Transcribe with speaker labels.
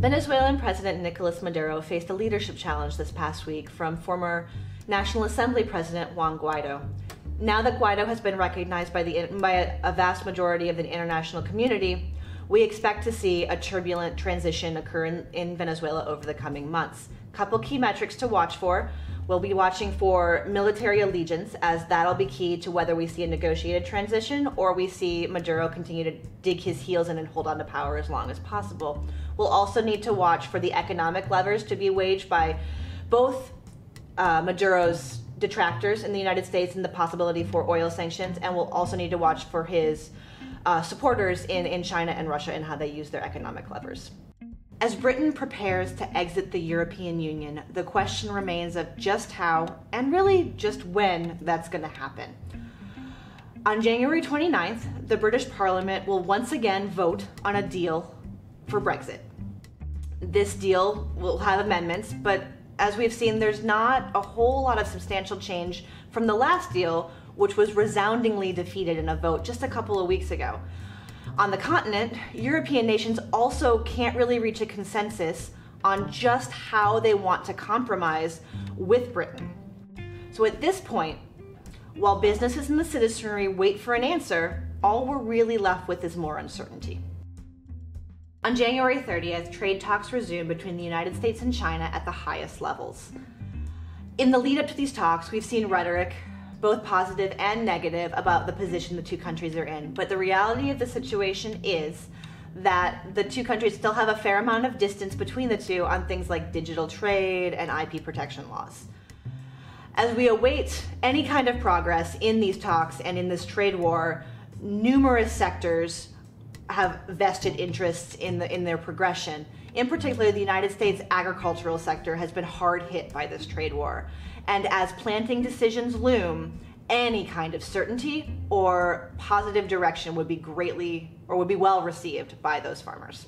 Speaker 1: Venezuelan President Nicolas Maduro faced a leadership challenge this past week from former National Assembly President Juan Guaido. Now that Guaido has been recognized by a vast majority of the international community, we expect to see a turbulent transition occur in Venezuela over the coming months. Couple key metrics to watch for. We'll be watching for military allegiance, as that'll be key to whether we see a negotiated transition or we see Maduro continue to dig his heels in and hold on to power as long as possible. We'll also need to watch for the economic levers to be waged by both Maduro's detractors in the United States and the possibility for oil sanctions, and we'll also need to watch for his supporters in China and Russia and how they use their economic levers. As Britain prepares to exit the European Union, the question remains of just how, and really just when, that's going to happen. On January 29th, the British Parliament will once again vote on a deal for Brexit. This deal will have amendments, but as we've seen, there's not a whole lot of substantial change from the last deal, which was resoundingly defeated in a vote just a couple of weeks ago. On the continent, European nations also can't really reach a consensus on just how they want to compromise with Britain. So at this point, while businesses and the citizenry wait for an answer, all we're really left with is more uncertainty. On January 30th, trade talks resumed between the United States and China at the highest levels. In the lead up to these talks, we've seen rhetoric, both positive and negative, about the position the two countries are in. But the reality of the situation is that the two countries still have a fair amount of distance between the two on things like digital trade and IP protection laws. As we await any kind of progress in these talks and in this trade war, numerous sectors have vested interests in their progression. In particular, the United States agricultural sector has been hard hit by this trade war. And as planting decisions loom, any kind of certainty or positive direction would be well received by those farmers.